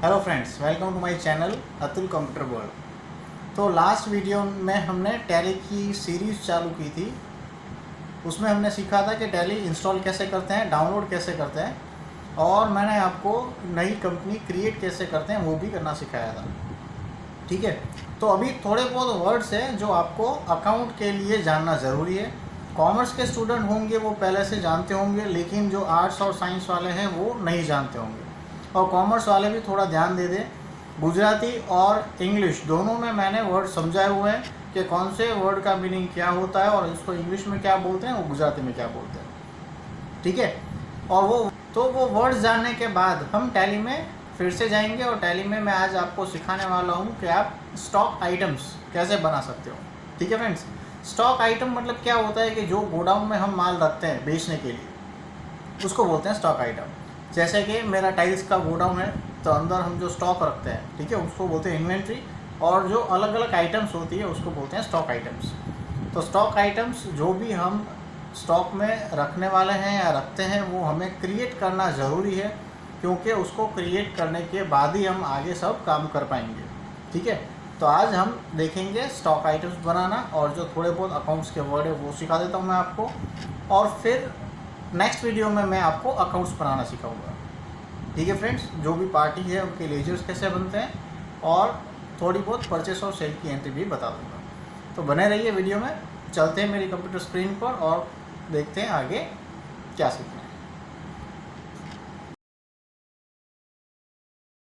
Hello friends, welcome to my channel Atul computer world. तो last video में हमने tally की सीरीज़ चालू की थी। उसमें हमने सीखा था कि टैली इंस्टॉल कैसे करते हैं, डाउनलोड कैसे करते हैं, और मैंने आपको नई कंपनी क्रिएट कैसे करते हैं वो भी करना सिखाया था। ठीक है, तो अभी थोड़े बहुत वर्ड्स हैं जो आपको अकाउंट के लिए जानना ज़रूरी है। कॉमर्स के स्टूडेंट होंगे वो पहले से जानते होंगे, लेकिन जो आर्ट्स और साइंस वाले हैं वो नहीं जानते होंगे। और कॉमर्स वाले भी थोड़ा ध्यान दे दें। गुजराती और इंग्लिश दोनों में मैंने वर्ड समझाए हुए हैं कि कौन से वर्ड का मीनिंग क्या होता है और इसको इंग्लिश में क्या बोलते हैं और गुजराती में क्या बोलते हैं। ठीक है, और वो वर्ड्स जानने के बाद हम टैली में फिर से जाएंगे, और टैली में मैं आज आपको सिखाने वाला हूँ कि आप स्टॉक आइटम्स कैसे बना सकते हो। ठीक है फ्रेंड्स, स्टॉक आइटम मतलब क्या होता है कि जो गोडाउन में हम माल रखते हैं बेचने के लिए, उसको बोलते हैं स्टॉक आइटम। जैसे कि मेरा टाइल्स का गोडाउन है, तो अंदर हम जो स्टॉक रखते हैं, ठीक है, उसको बोलते हैं इन्वेंट्री, और जो अलग अलग आइटम्स होती है उसको बोलते हैं स्टॉक आइटम्स। तो स्टॉक आइटम्स जो भी हम स्टॉक में रखने वाले हैं या रखते हैं वो हमें क्रिएट करना ज़रूरी है, क्योंकि उसको क्रिएट करने के बाद ही हम आगे सब काम कर पाएंगे। ठीक है, तो आज हम देखेंगे स्टॉक आइटम्स बनाना, और जो थोड़े बहुत अकाउंट्स के वर्ड है वो सिखा देता हूँ मैं आपको, और फिर नेक्स्ट वीडियो में मैं आपको अकाउंट्स बनाना सिखाऊंगा। ठीक है फ्रेंड्स, जो भी पार्टी है उनके लेजर्स कैसे बनते हैं, और थोड़ी बहुत परचेस और सेल की एंट्री भी बता दूंगा। तो बने रहिए वीडियो में। चलते हैं मेरी कंप्यूटर स्क्रीन पर और देखते हैं आगे क्या सीखना है।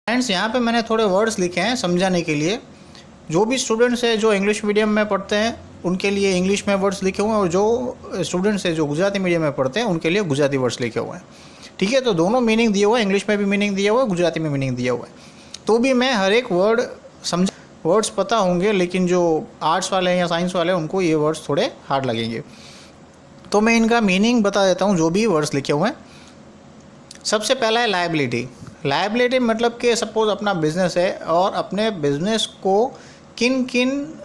फ्रेंड्स, यहाँ पे मैंने थोड़े वर्ड्स लिखे हैं समझाने के लिए। जो भी स्टूडेंट्स हैं जो इंग्लिश मीडियम में पढ़ते हैं उनके लिए इंग्लिश में वर्ड्स लिखे हुए हैं, और जो स्टूडेंट्स हैं जो गुजराती मीडियम में पढ़ते हैं उनके लिए गुजराती वर्ड्स लिखे हुए हैं। ठीक है, तो दोनों मीनिंग दिए हुए हैं, इंग्लिश में भी मीनिंग दिया हुआ है, गुजराती में मीनिंग दिया हुआ है। तो भी मैं हर एक वर्ड वर्ड्स पता होंगे, लेकिन जो आर्ट्स वाले हैं या साइंस वाले हैं उनको ये वर्ड्स थोड़े हार्ड लगेंगे। तो मैं इनका मीनिंग बता देता हूँ जो भी वर्ड्स लिखे हुए हैं। सबसे पहला है लायबिलिटी। लायबिलिटी मतलब कि सपोज़ अपना बिजनेस है, और अपने बिजनेस को किन किन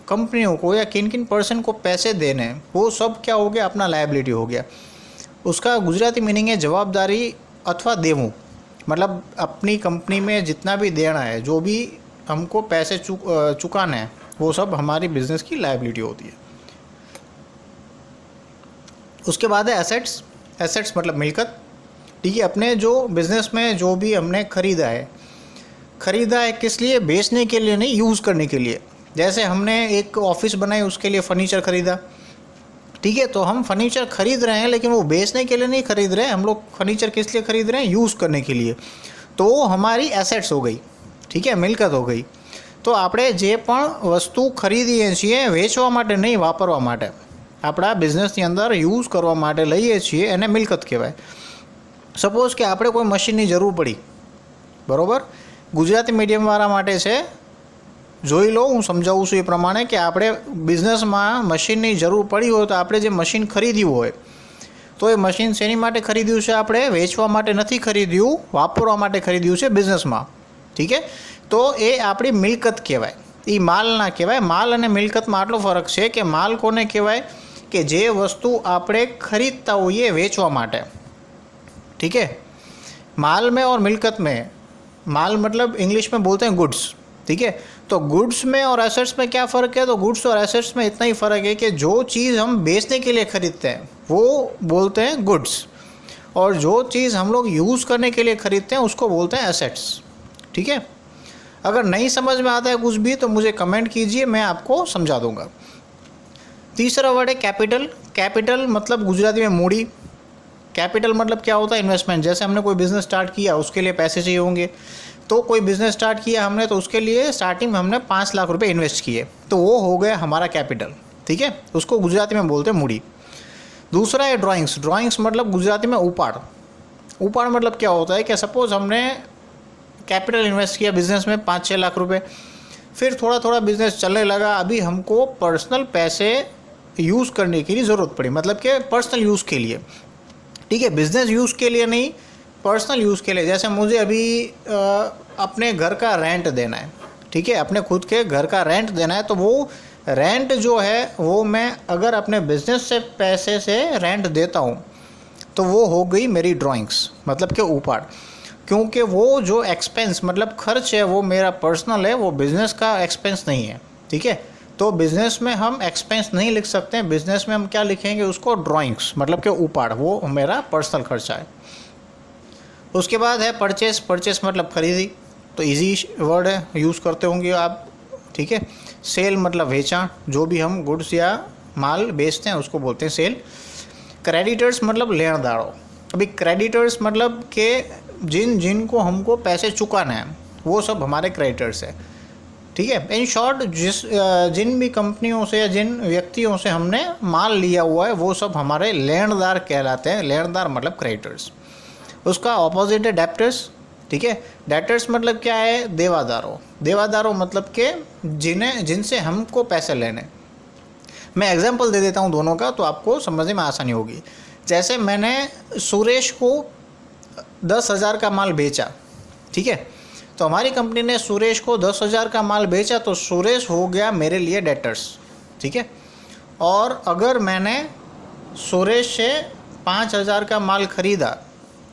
कंपनियों को या किन किन पर्सन को पैसे देने हैं, वो सब क्या हो गया, अपना लायबिलिटी हो गया। उसका गुजराती मीनिंग है जवाबदारी अथवा देवू। मतलब अपनी कंपनी में जितना भी देना है, जो भी हमको पैसे चुकाना है, वो सब हमारी बिजनेस की लायबिलिटी होती है। उसके बाद है एसेट्स। एसेट्स मतलब मिल्कत। ठीक है, अपने जो बिज़नेस में जो भी हमने ख़रीदा है किस लिए, बेचने के लिए नहीं, यूज़ करने के लिए। जैसे हमने एक ऑफिस बनाई, उसके लिए फ़र्नीचर ख़रीदा। ठीक है, तो हम फर्नीचर ख़रीद रहे हैं, लेकिन वो बेचने के लिए नहीं ख़रीद रहे हैं। हम लोग फर्नीचर किस लिए ख़रीद रहे हैं, यूज़ करने के लिए। तो वो हमारी एसेट्स हो गई। ठीक है, मिलकत हो गई। तो આપણે જે પણ વસ્તુ ખરીદીએ છીએ વેચવા માટે નહીં, વાપરવા માટે, આપણા બિઝનેસની અંદર યુઝ કરવા માટે લઈએ છીએ, એને મિલકત કહેવાય। સપોઝ કે આપણે કોઈ મશીનની જરૂર પડી, બરાબર, ગુજરાતી મીડિયમવાળા માટે છે, જોઈ લો, હું સમજાવું છું એ પ્રમાણે કે આપણે બિઝનેસમાં મશીનની જરૂર પડી હોય, તો આપણે જે મશીન ખરીદ્યું હોય, તો એ મશીન શેની માટે ખરીદ્યું છે, આપણે વેચવા માટે નથી ખરીદ્યું, વાપરવા માટે ખરીદ્યું છે બિઝનેસમાં। ठीक है, तो ये आपणी मिलकत कहेवाय, ये माल ना कहेवाय। माल अने मिलकत में आटलो फरक है कि माल कोने कहेवाय कि जे वस्तु आपणे खरीदता होईए वेचवा माटे। ठीक है, माल में और मिलकत में, माल मतलब इंग्लिश में बोलते हैं गुड्स। ठीक है, तो गुड्स में और एसेट्स में क्या फ़र्क है, तो गुड्स और एसेट्स में इतना ही फ़र्क है कि जो चीज़ हम बेचने के लिए ख़रीदते हैं वो बोलते हैं गुड्स, और जो चीज़ हम लोग यूज़ करने के लिए ख़रीदते हैं उसको बोलते हैं एसेट्स। ठीक है, अगर नहीं समझ में आता है कुछ भी तो मुझे कमेंट कीजिए, मैं आपको समझा दूंगा। तीसरा वर्ड है कैपिटल। कैपिटल मतलब गुजराती में मूड़ी। कैपिटल मतलब क्या होता है, इन्वेस्टमेंट। जैसे हमने कोई बिज़नेस स्टार्ट किया, उसके लिए पैसे चाहिए होंगे। तो कोई बिज़नेस स्टार्ट किया हमने, तो उसके लिए स्टार्टिंग में हमने 5 लाख रुपए इन्वेस्ट किए, तो वो हो गया हमारा कैपिटल। ठीक है, उसको गुजराती में बोलते हैं मूड़ी। दूसरा है ड्राइंग्स। ड्राइंग्स मतलब गुजराती में उपाड़। उपाड़ मतलब क्या होता है कि सपोज़ हमने कैपिटल इन्वेस्ट किया बिज़नेस में 5-6 लाख रुपए, फिर थोड़ा थोड़ा बिज़नेस चलने लगा, अभी हमको पर्सनल पैसे यूज़ करने की ज़रूरत पड़ी, मतलब कि पर्सनल यूज़ के लिए। ठीक है, बिज़नेस यूज़ के लिए नहीं, पर्सनल यूज़ के लिए। जैसे मुझे अभी अपने घर का रेंट देना है। ठीक है, अपने खुद के घर का रेंट देना है, तो वो रेंट जो है वो मैं अगर अपने बिज़नेस से पैसे से रेंट देता हूँ तो वो हो गई मेरी ड्राइंग्स, मतलब कि उपाड़। क्योंकि वो जो एक्सपेंस मतलब खर्च है वो मेरा पर्सनल है, वो बिज़नेस का एक्सपेंस नहीं है। ठीक है, तो बिज़नेस में हम एक्सपेंस नहीं लिख सकते हैं, बिज़नेस में हम क्या लिखेंगे उसको, ड्राइंग्स, मतलब कि ऊपर, वो मेरा पर्सनल खर्चा है। उसके बाद है परचेस। परचेस मतलब खरीदी, तो इजी वर्ड है, यूज़ करते होंगे आप। ठीक है, सेल मतलब बेचा, जो भी हम गुड्स या माल बेचते हैं उसको बोलते हैं सेल। क्रेडिटर्स मतलब लेनदारों। अभी क्रेडिटर्स मतलब कि जिनको हमको पैसे चुकाना है वो सब हमारे क्रेडिटर्स है। ठीक है, इन शॉर्ट जिन भी कंपनियों से या जिन व्यक्तियों से हमने माल लिया हुआ है वो सब हमारे लेनदार कहलाते हैं। लेनदार मतलब क्रेडिटर्स। उसका ऑपोजिट है डेप्टर्स। ठीक है, डेप्टर्स मतलब क्या है, देवादारों। देवादारों मतलब कि जिनसे हमको पैसे लेने। मैं एग्जांपल दे देता हूँ दोनों का, तो आपको समझने में आसानी होगी। जैसे मैंने सुरेश को 10,000 का माल बेचा, ठीक है, तो हमारी कंपनी ने सुरेश को 10,000 का माल बेचा, तो सुरेश हो गया मेरे लिए डेटर्स। ठीक है, और अगर मैंने सुरेश से 5,000 का माल खरीदा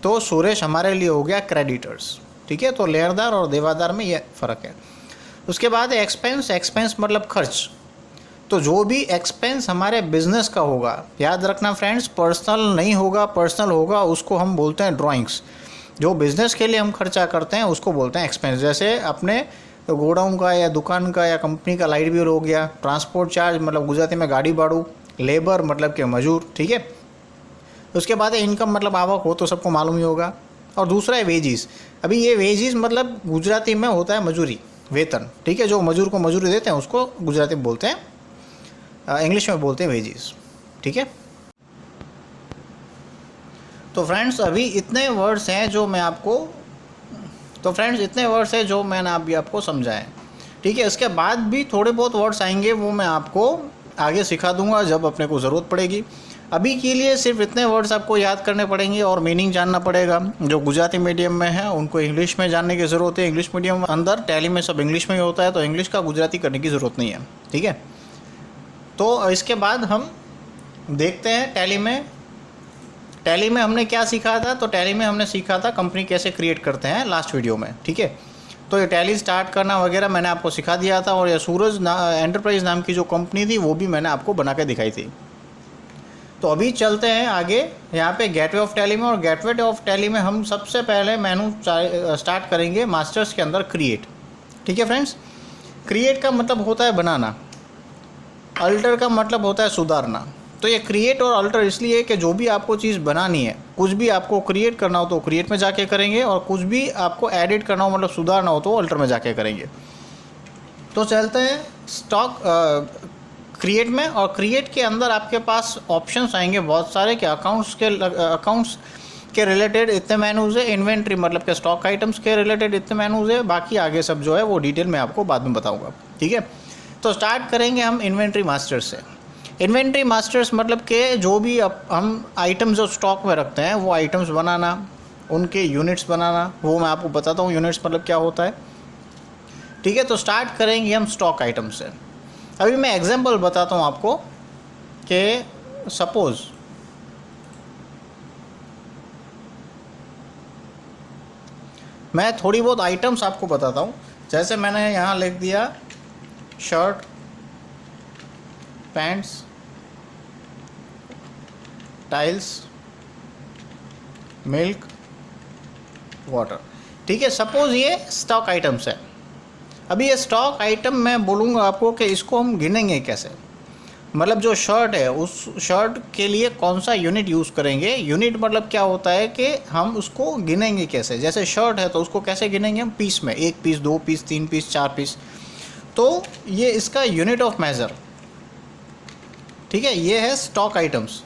तो सुरेश हमारे लिए हो गया क्रेडिटर्स। ठीक है, तो लेनदार और देवादार में ये फ़र्क है। उसके बाद एक्सपेंस। एक्सपेंस मतलब खर्च। तो जो भी एक्सपेंस हमारे बिजनेस का होगा, याद रखना फ्रेंड्स, पर्सनल नहीं होगा, पर्सनल होगा उसको हम बोलते हैं ड्राइंग्स। जो बिज़नेस के लिए हम खर्चा करते हैं उसको बोलते हैं एक्सपेंस। जैसे अपने गोडाउन का या दुकान का या कंपनी का लाइट बिल हो गया, ट्रांसपोर्ट चार्ज मतलब गुजराती में गाड़ी भाड़ू, लेबर मतलब के मजूर। ठीक है, उसके बाद इनकम मतलब आवक हो, तो सबको मालूम ही होगा। और दूसरा है वेजिस। अभी ये वेजिस मतलब गुजराती में होता है मजूरी, वेतन। ठीक है, जो मजूर को मजूरी देते हैं उसको गुजराती में बोलते हैं, इंग्लिश में बोलते हैं वेजिस। ठीक है, तो फ्रेंड्स अभी इतने वर्ड्स हैं जो मैं आपको मैंने अभी आपको समझाए। ठीक है, इसके बाद भी थोड़े बहुत वर्ड्स आएंगे, वो मैं आपको आगे सिखा दूंगा जब अपने को ज़रूरत पड़ेगी। अभी के लिए सिर्फ इतने वर्ड्स आपको याद करने पड़ेंगे और मीनिंग जानना पड़ेगा। जो गुजराती मीडियम में है उनको इंग्लिश में जानने की ज़रूरत है। इंग्लिश मीडियम अंदर टैली में सब इंग्लिश में ही होता है, तो इंग्लिश का गुजराती करने की ज़रूरत नहीं है। ठीक है, तो इसके बाद हम देखते हैं टैली में हमने क्या सीखा था। तो टैली में हमने सीखा था कंपनी कैसे क्रिएट करते हैं लास्ट वीडियो में। ठीक है, तो ये टैली स्टार्ट करना वगैरह मैंने आपको सिखा दिया था, और ये सूरज एंटरप्राइज नाम की जो कंपनी थी वो भी मैंने आपको बना के दिखाई थी। तो अभी चलते हैं आगे यहाँ पे गेटवे ऑफ टैली में। और गेटवे ऑफ टैली में हम सबसे पहले मेनू स्टार्ट करेंगे मास्टर्स के अंदर क्रिएट। ठीक है फ्रेंड्स, क्रिएट का मतलब होता है बनाना, अल्टर का मतलब होता है सुधारना। तो ये क्रिएट और अल्टर इसलिए कि जो भी आपको चीज़ बनानी है, कुछ भी आपको क्रिएट करना हो तो क्रिएट में जाके करेंगे, और कुछ भी आपको एडिट करना हो मतलब सुधारना हो तो अल्टर में जाके करेंगे। तो चलते हैं स्टॉक क्रिएट में। और क्रिएट के अंदर आपके पास ऑप्शंस आएंगे बहुत सारे कि अकाउंट्स के रिलेटेड इतने मेनूज़ है, इन्वेंट्री मतलब के स्टॉक आइटम्स के रिलेटेड इतने मेनूज़ है, बाकी आगे सब जो है वो डिटेल में आपको बाद में बताऊँगा। ठीक है, तो स्टार्ट करेंगे हम इन्वेंट्री मास्टर्स से। इन्वेंट्री मास्टर्स मतलब कि जो भी हम आइटम्स जो स्टॉक में रखते हैं वो आइटम्स बनाना, उनके यूनिट्स बनाना, वो मैं आपको बताता हूँ यूनिट्स मतलब क्या होता है। ठीक है, तो स्टार्ट करेंगे हम स्टॉक आइटम से। अभी मैं एग्जांपल बताता हूँ आपको कि सपोज़ मैं थोड़ी बहुत आइटम्स आपको बताता हूँ। जैसे मैंने यहाँ लिख दिया shirt, pants, tiles, milk, water. ठीक है, सपोज़ ये स्टॉक आइटम्स है। अभी ये स्टॉक आइटम मैं बोलूँगा आपको कि इसको हम गिनेंगे कैसे, मतलब जो शर्ट है उस शर्ट के लिए कौन सा यूनिट यूज़ करेंगे। यूनिट मतलब क्या होता है कि हम उसको गिनेंगे कैसे। जैसे शर्ट है तो उसको कैसे गिनेंगे हम, पीस में, 1 पीस, 2 पीस, 3 पीस, 4 पीस। तो ये इसका यूनिट ऑफ मेजर। ठीक है, ये है स्टॉक आइटम्स,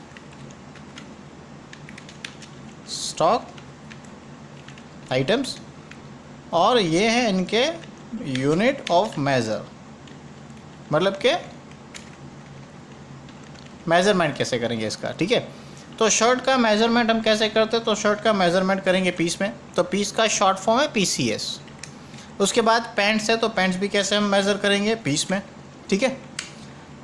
स्टॉक आइटम्स, और ये है इनके यूनिट ऑफ मेजर, मतलब के मेजरमेंट कैसे करेंगे इसका। ठीक है, तो शर्ट का मेजरमेंट हम कैसे करते हैं, तो शर्ट का मेजरमेंट करेंगे पीस में, तो पीस का शॉर्ट फॉर्म है PCS। उसके बाद पैंट्स है तो पैंट्स भी कैसे हम मेज़र करेंगे, पीस में। ठीक है,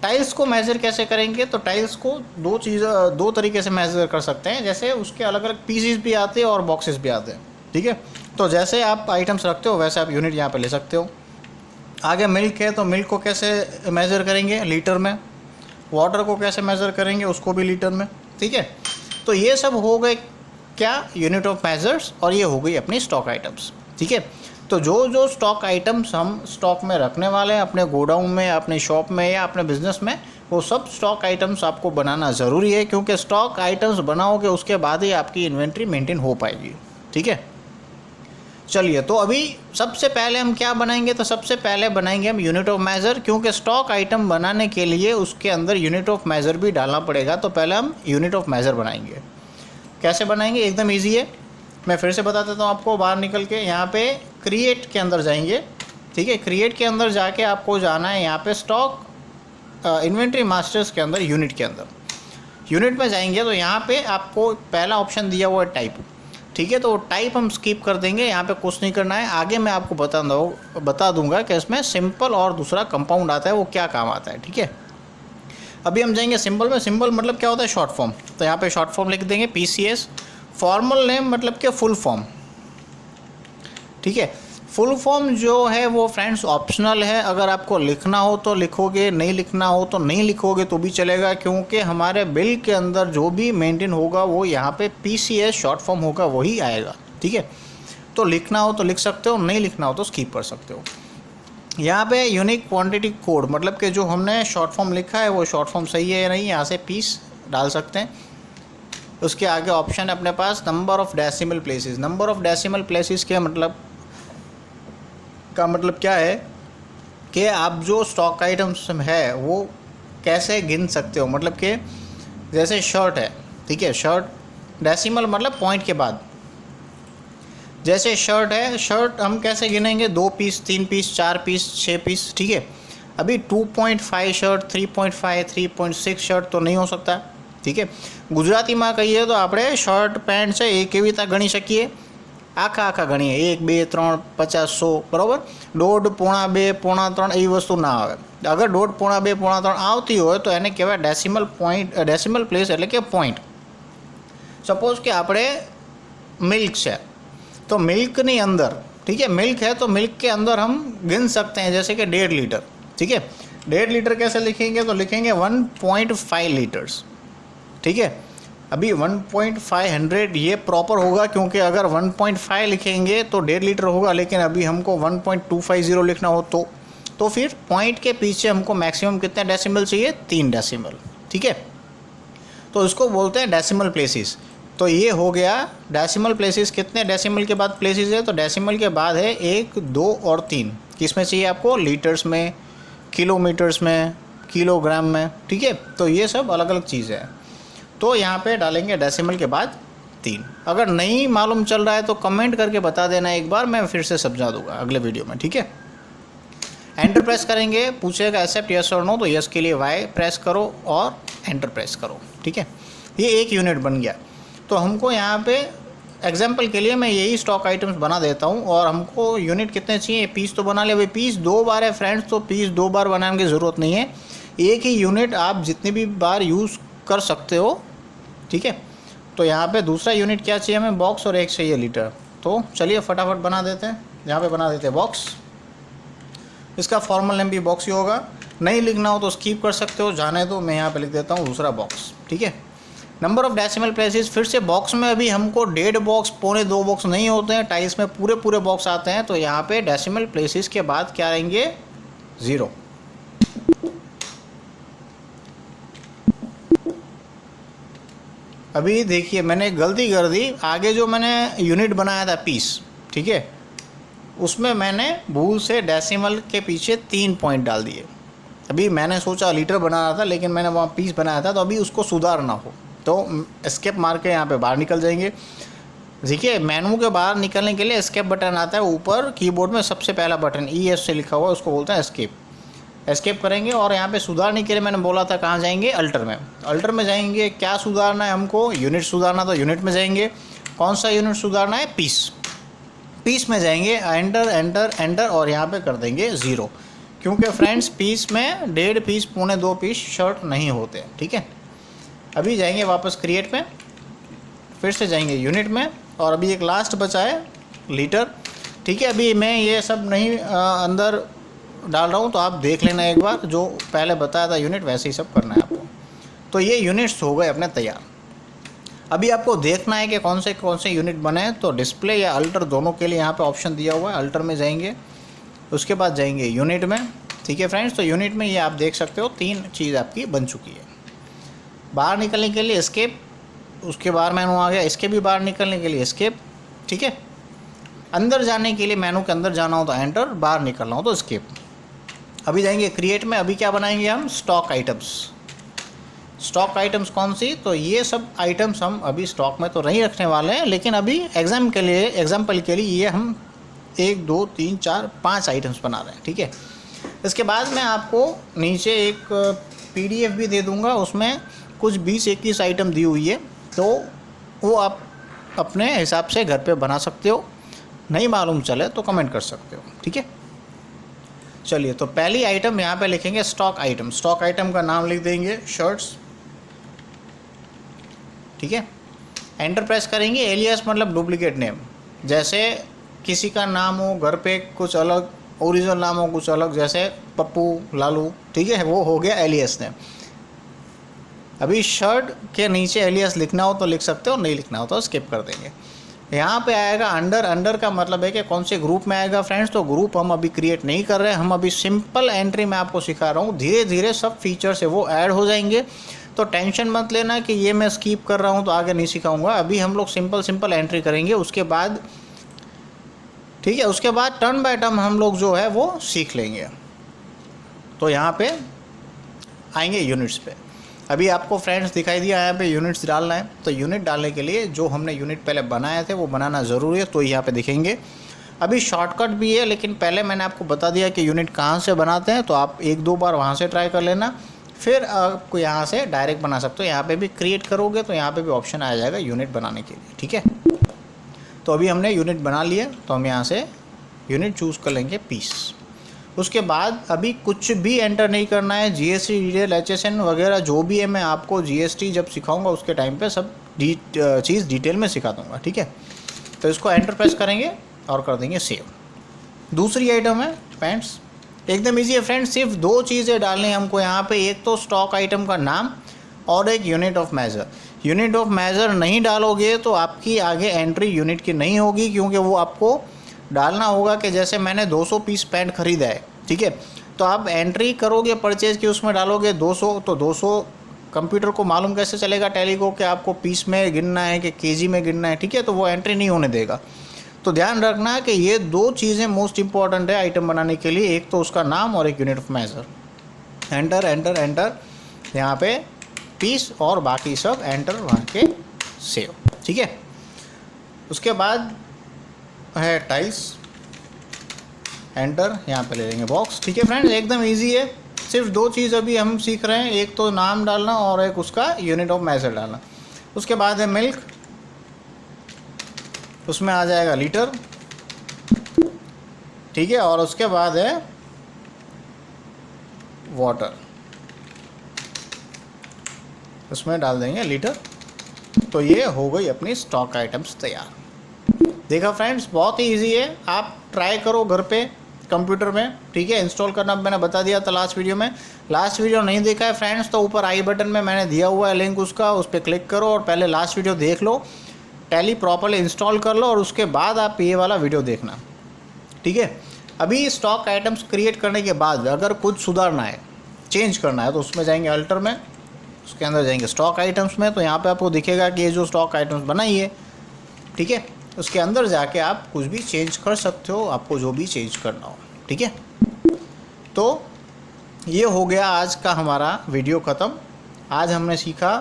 टाइल्स को मेज़र कैसे करेंगे, तो टाइल्स को दो तरीके से मेज़र कर सकते हैं। जैसे उसके अलग अलग पीसेस भी आते हैं और बॉक्सेस भी आते हैं। ठीक है, तो जैसे आप आइटम्स रखते हो वैसे आप यूनिट यहाँ पे ले सकते हो। आगे मिल्क है तो मिल्क को कैसे मेज़र करेंगे, लीटर में। वाटर को कैसे मेज़र करेंगे, उसको भी लीटर में। ठीक है, तो ये सब हो गए क्या, यूनिट ऑफ मेजर्स, और ये हो गई अपनी स्टॉक आइटम्स। ठीक है, तो जो जो स्टॉक आइटम्स हम स्टॉक में रखने वाले हैं अपने गोडाउन में, अपने शॉप में या अपने बिजनेस में, वो सब स्टॉक आइटम्स आपको बनाना ज़रूरी है, क्योंकि स्टॉक आइटम्स बनाओगे उसके बाद ही आपकी इन्वेंट्री मेंटेन हो पाएगी। ठीक है, चलिए, तो अभी सबसे पहले हम क्या बनाएंगे, तो सबसे पहले बनाएंगे हम यूनिट ऑफ मेज़र, क्योंकि स्टॉक आइटम बनाने के लिए उसके अंदर यूनिट ऑफ मेज़र भी डालना पड़ेगा। तो पहले हम यूनिट ऑफ मेज़र बनाएंगे। कैसे बनाएंगे, एकदम ईजी है, मैं फिर से बता देता हूँ आपको। बाहर निकल के यहाँ पे क्रिएट के अंदर जाएंगे। ठीक है, क्रिएट के अंदर जाके आपको जाना है यहाँ पे स्टॉक इन्वेंट्री मास्टर्स के अंदर, यूनिट के अंदर। यूनिट में जाएंगे तो यहाँ पे आपको पहला ऑप्शन दिया हुआ है टाइप। ठीक है, तो टाइप हम स्किप कर देंगे, यहाँ पे कुछ नहीं करना है। आगे मैं आपको बता दूंगा कि इसमें सिंपल और दूसरा कंपाउंड आता है, वो क्या काम आता है। ठीक है, अभी हम जाएंगे सिंबल में। सिंबल मतलब क्या होता है, शॉर्ट फॉर्म। तो यहाँ पे शॉर्ट फॉर्म लिख देंगे PCS। फॉर्मल नेम मतलब क्या, फुल फॉर्म। ठीक है, फुल फॉर्म जो है वो फ्रेंड्स ऑप्शनल है, अगर आपको लिखना हो तो लिखोगे, नहीं लिखना हो तो नहीं लिखोगे तो भी चलेगा, क्योंकि हमारे बिल के अंदर जो भी मेंटेन होगा वो यहाँ पे PCS शॉर्ट फॉर्म होगा, वही आएगा। ठीक है, तो लिखना हो तो लिख सकते हो, नहीं लिखना हो तो स्किप कर सकते हो। यहाँ पे यूनिक क्वांटिटी कोड मतलब कि जो हमने शॉर्ट फॉर्म लिखा है वो शॉर्ट फॉर्म सही है या नहीं, यहाँ से पीस डाल सकते हैं। उसके आगे ऑप्शन है अपने पास number of decimal places. Number of decimal places के मतलब का मतलब क्या है कि आप जो स्टॉक आइटम्स है वो कैसे गिन सकते हो। मतलब कि जैसे शर्ट है, ठीक है, शर्ट डेसिमल मतलब पॉइंट के बाद। जैसे शर्ट है, शर्ट हम कैसे गिनेंगे, 2 पीस, 3 पीस, 4 पीस, 6 पीस। ठीक है, अभी 2.5 शर्ट, 3.5, 3.6 शर्ट तो नहीं हो सकता। ठीक है, ગુજરાતીમાં કહીએ તો આપણે શર્ટ પેન્ટ છે એ કેવી રીતે ગણી શકીએ, આખા ગણીએ, 1, 2, 3, 50, 100, બરાબર। 1.5, 2, 3 એવી વસ્તુ ના આવે। અગર 1.5, 2, 3 આવતી હોય તો એને કહેવાય ડેસિમલ પોઈન્ટ, ડેસિમલ પ્લેસ એટલે કે પોઈન્ટ। સપોઝ કે આપણે મિલ્ક છે तो मिल्क नहीं अंदर, ठीक है, मिल्क है तो मिल्क के अंदर हम गिन सकते हैं, जैसे कि 1.5 लीटर। ठीक है, 1.5 लीटर कैसे लिखेंगे, तो लिखेंगे 1.5 लीटर्स। ठीक है, अभी 1.500 ये प्रॉपर होगा, क्योंकि अगर 1.5 लिखेंगे तो 1.5 लीटर होगा, लेकिन अभी हमको 1.250 लिखना हो तो फिर पॉइंट के पीछे हमको मैक्सिमम कितने डेसिमल चाहिए, 3 डेसिमल। ठीक है, तो इसको बोलते हैं डेसिमल प्लेसेस। तो ये हो गया डेसिमल प्लेसेस। कितने डेसिमल के बाद प्लेसेस है, तो डेसिमल के बाद है 1, 2 और 3। किस में चाहिए आपको, लीटर्स में, किलोमीटर्स में, किलोग्राम में। ठीक है, तो ये सब अलग अलग चीज़ है। तो यहाँ पे डालेंगे डेसिमल के बाद 3। अगर नहीं मालूम चल रहा है तो कमेंट करके बता देना एक बार, मैं फिर से समझा दूंगा अगले वीडियो में। ठीक है, एंटर प्रेस करेंगे, पूछेगा एक्सेप्ट यस और नो, तो यस के लिए वाई प्रेस करो और एंटर प्रेस करो। ठीक है, ये एक यूनिट बन गया। तो हमको यहाँ पे एग्जाम्पल के लिए मैं यही स्टॉक आइटम्स बना देता हूँ, और हमको यूनिट कितने चाहिए, पीस तो बना ले। भाई पीस 2 बार है फ्रेंड्स, तो पीस 2 बार बनाने की ज़रूरत नहीं है, एक ही यूनिट आप जितनी भी बार यूज़ कर सकते हो। ठीक है, तो यहाँ पे दूसरा यूनिट क्या चाहिए हमें, बॉक्स, और एक चाहिए लीटर। तो चलिए फटाफट बना देते हैं। यहाँ पे बना देते हैं बॉक्स। इसका फॉर्मल नेम भी बॉक्स ही होगा, नहीं लिखना हो तो स्किप कर सकते हो, जाने दो। मैं यहाँ पे लिख देता हूँ दूसरा बॉक्स। ठीक है, नंबर ऑफ़ डेसिमल प्लेसेस, फिर से बॉक्स में अभी हमको 1.5 बॉक्स, 2.25 बॉक्स नहीं होते हैं, टाइल्स में पूरे बॉक्स आते हैं। तो यहाँ पे डेसिमल प्लेसेस के बाद क्या रहेंगे, 0। अभी देखिए मैंने गलती कर दी, आगे जो मैंने यूनिट बनाया था पीस, ठीक है, उसमें मैंने भूल से डेसिमल के पीछे 3 पॉइंट डाल दिए। अभी मैंने सोचा लीटर बना रहा था, लेकिन मैंने वहाँ पीस बनाया था, तो अभी उसको सुधारना हो तो एस्केप मार के यहाँ पे बाहर निकल जाएंगे। देखिए मेनू के बाहर निकलने के लिए एस्केप बटन आता है ऊपर कीबोर्ड में, सबसे पहला बटन ES से लिखा हुआ है, उसको बोलते हैं एस्केप। एस्केप करेंगे और यहाँ पे सुधारने के लिए मैंने बोला था कहाँ जाएंगे, अल्टर में। अल्टर में जाएंगे, क्या सुधारना है हमको, यूनिट सुधारना, तो यूनिट में जाएंगे। कौन सा यूनिट सुधारना है, पीस। पीस में जाएंगे, एंटर एंटर एंटर, और यहाँ पे कर देंगे 0, क्योंकि फ्रेंड्स पीस में 1.5 पीस, 2.25 पीस शर्ट नहीं होते। ठीक है, अभी जाएंगे वापस क्रिएट में, फिर से जाएंगे यूनिट में, और अभी एक लास्ट बचा है लीटर। ठीक है, अभी मैं ये सब नहीं अंदर डाल रहा हूँ, तो आप देख लेना एक बार, जो पहले बताया था यूनिट वैसे ही सब करना है आपको। तो ये यूनिट्स हो गए अपने तैयार। अभी आपको देखना है कि कौन से यूनिट बने हैं। तो डिस्प्ले या अल्टर दोनों के लिए यहाँ पे ऑप्शन दिया हुआ है। अल्टर में जाएंगे, उसके बाद जाएंगे यूनिट में। ठीक है फ्रेंड्स, तो यूनिट में ये आप देख सकते हो 3 चीज़ आपकी बन चुकी है। बाहर निकलने के लिए एस्केप, उसके बाहर मेनू आ गया, इसके भी बाहर निकलने के लिए एस्केप। ठीक है, अंदर जाने के लिए मेनू के अंदर जाना हो तो एंटर, बाहर निकलना हो तो एस्केप। अभी जाएंगे क्रिएट में। अभी क्या बनाएंगे हम, स्टॉक आइटम्स। स्टॉक आइटम्स कौन सी, तो ये सब आइटम्स हम अभी स्टॉक में तो नहीं रखने वाले हैं, लेकिन अभी एग्जाम्पल के लिए ये हम 1 2 3 4 5 आइटम्स बना रहे हैं। ठीक है, इसके बाद मैं आपको नीचे एक PDF भी दे दूंगा, उसमें कुछ 20-21 आइटम दी हुई है, तो वो आप अपने हिसाब से घर पे बना सकते हो। नहीं मालूम चले तो कमेंट कर सकते हो। ठीक है, चलिए, तो पहली आइटम यहाँ पे लिखेंगे स्टॉक आइटम। स्टॉक आइटम का नाम लिख देंगे शर्ट्स। ठीक है, एंटर प्रेस करेंगे। एलियास मतलब डुप्लीकेट नेम, जैसे किसी का नाम हो घर पे कुछ अलग, ओरिजिनल नाम हो कुछ अलग, जैसे पप्पू, लालू। ठीक है, वो हो गया एलियास नेम। अभी शर्ट के नीचे एलियास लिखना हो तो लिख सकते हो, नहीं लिखना हो तो स्किप कर देंगे। यहाँ पे आएगा अंडर। अंडर का मतलब है कि कौन से ग्रुप में आएगा फ्रेंड्स, तो ग्रुप हम अभी क्रिएट नहीं कर रहे हैं, हम अभी सिंपल एंट्री में आपको सिखा रहा हूँ। धीरे धीरे सब फीचर्स है वो ऐड हो जाएंगे, तो टेंशन मत लेना कि ये मैं स्किप कर रहा हूँ तो आगे नहीं सिखाऊंगा। अभी हम लोग सिंपल एंट्री करेंगे, उसके बाद ठीक है, उसके बाद टर्न बाय टर्न हम लोग जो है वो सीख लेंगे। तो यहाँ पे आएंगे यूनिट्स पे। अभी आपको फ्रेंड्स दिखाई दिया यहाँ पे यूनिट्स डालना है, तो यूनिट डालने के लिए जो हमने यूनिट पहले बनाए थे वो बनाना ज़रूरी है, तो यहाँ पे दिखेंगे। अभी शॉर्टकट भी है, लेकिन पहले मैंने आपको बता दिया कि यूनिट कहाँ से बनाते हैं, तो आप 1-2 बार वहाँ से ट्राई कर लेना, फिर आपको यहाँ से डायरेक्ट बना सकते हो। यहाँ पे भी क्रिएट करोगे तो यहाँ पे भी ऑप्शन आ जाएगा यूनिट बनाने के लिए। ठीक है, तो अभी हमने यूनिट बना लिया, तो हम यहाँ से यूनिट चूज़ कर लेंगे पीस। उसके बाद अभी कुछ भी एंटर नहीं करना है। GST डिटेल, HSN वगैरह जो भी है, मैं आपको GST जब सिखाऊंगा उसके टाइम पे सब चीज़ डिटेल में सिखा दूंगा। ठीक है, तो इसको एंटर प्रेस करेंगे और कर देंगे सेव। दूसरी आइटम है पैंट्स। एकदम ईजी है फ्रेंड्स, सिर्फ 2 चीज़ें डालनी है हमको यहाँ पे, एक तो स्टॉक आइटम का नाम और एक unit of measure. Unit of measure नहीं डालोगे तो आपकी आगे एंट्री यूनिट की नहीं होगी, क्योंकि वो आपको डालना होगा कि जैसे मैंने 200 पीस पैंट ख़रीदा है। ठीक है, तो आप एंट्री करोगे परचेज़ की, उसमें डालोगे 200, तो 200 कंप्यूटर को मालूम कैसे चलेगा, टैली को, कि आपको पीस में गिनना है कि केजी में गिनना है। ठीक है, तो वो एंट्री नहीं होने देगा। तो ध्यान रखना कि ये 2 चीज़ें मोस्ट इंपॉर्टेंट है आइटम बनाने के लिए, एक तो उसका नाम और एक unit of measure. Enter enter enter, यहाँ पे पीस और बाकी सब एंटर वहाँ के सेव। ठीक है, उसके बाद है टाइल्स, एंटर, यहाँ पे ले लेंगे बॉक्स। ठीक है फ्रेंड्स, एकदम इजी है। सिर्फ 2 चीज़ अभी हम सीख रहे हैं, एक तो नाम डालना और एक उसका यूनिट ऑफ मेजर डालना। उसके बाद है मिल्क, उसमें आ जाएगा लीटर। ठीक है, और उसके बाद है वाटर, उसमें डाल देंगे लीटर। तो ये हो गई अपनी स्टॉक आइटम्स तैयार। देखा फ्रेंड्स, बहुत ही इजी है, आप ट्राई करो घर पे कंप्यूटर में। ठीक है, इंस्टॉल करना मैंने बता दिया था लास्ट वीडियो में। लास्ट वीडियो नहीं देखा है फ्रेंड्स, तो ऊपर आई बटन में मैंने दिया हुआ है लिंक उसका, उस पर क्लिक करो और पहले लास्ट वीडियो देख लो, टैली प्रॉपर्ली इंस्टॉल कर लो, और उसके बाद आप ये वाला वीडियो देखना। ठीक है, अभी स्टॉक आइटम्स क्रिएट करने के बाद अगर कुछ सुधारना है, चेंज करना है, तो उसमें जाएंगे अल्टर में, उसके अंदर जाएंगे स्टॉक आइटम्स में, तो यहाँ पे आपको दिखेगा कि ये जो स्टॉक आइटम्स बनाई है, ठीक है, उसके अंदर जाके आप कुछ भी चेंज कर सकते हो, आपको जो भी चेंज करना हो। ठीक है, तो ये हो गया आज का हमारा वीडियो ख़त्म। आज हमने सीखा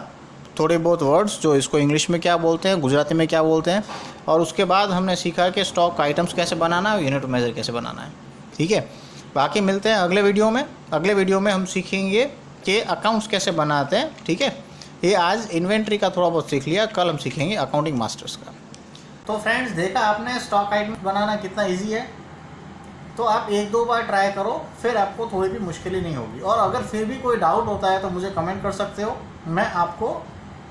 थोड़े बहुत वर्ड्स, जो इसको इंग्लिश में क्या बोलते हैं, गुजराती में क्या बोलते हैं, और उसके बाद हमने सीखा कि स्टॉक आइटम्स कैसे बनाना है, यूनिट मेजर कैसे बनाना है। ठीक है, बाकी मिलते हैं अगले वीडियो में। अगले वीडियो में हम सीखेंगे कि अकाउंट्स कैसे बनाते हैं। ठीक है, ये आज इन्वेंट्री का थोड़ा बहुत सीख लिया, कल हम सीखेंगे अकाउंटिंग मास्टर्स का। तो फ्रेंड्स, देखा आपने स्टॉक आइटम्स बनाना कितना ईजी है। तो आप 1-2 बार ट्राई करो, फिर आपको थोड़ी भी मुश्किल नहीं होगी। और अगर फिर भी कोई डाउट होता है तो मुझे कमेंट कर सकते हो, मैं आपको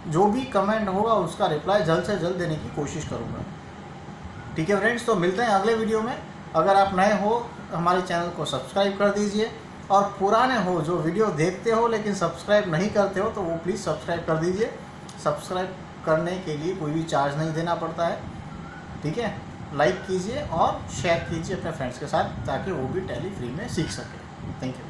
जो भी कमेंट होगा उसका रिप्लाई जल्द से जल्द देने की कोशिश करूँगा। ठीक है फ्रेंड्स, तो मिलते हैं अगले वीडियो में। अगर आप नए हो हमारे चैनल को सब्सक्राइब कर दीजिए, और पुराने हो जो वीडियो देखते हो लेकिन सब्सक्राइब नहीं करते हो तो वो प्लीज़ सब्सक्राइब कर दीजिए। सब्सक्राइब करने के लिए कोई भी चार्ज नहीं देना पड़ता है, ठीक है। लाइक कीजिए और शेयर कीजिए अपने फ्रेंड्स के साथ ताकि वो भी टैली फ्री में सीख सके। Thank you.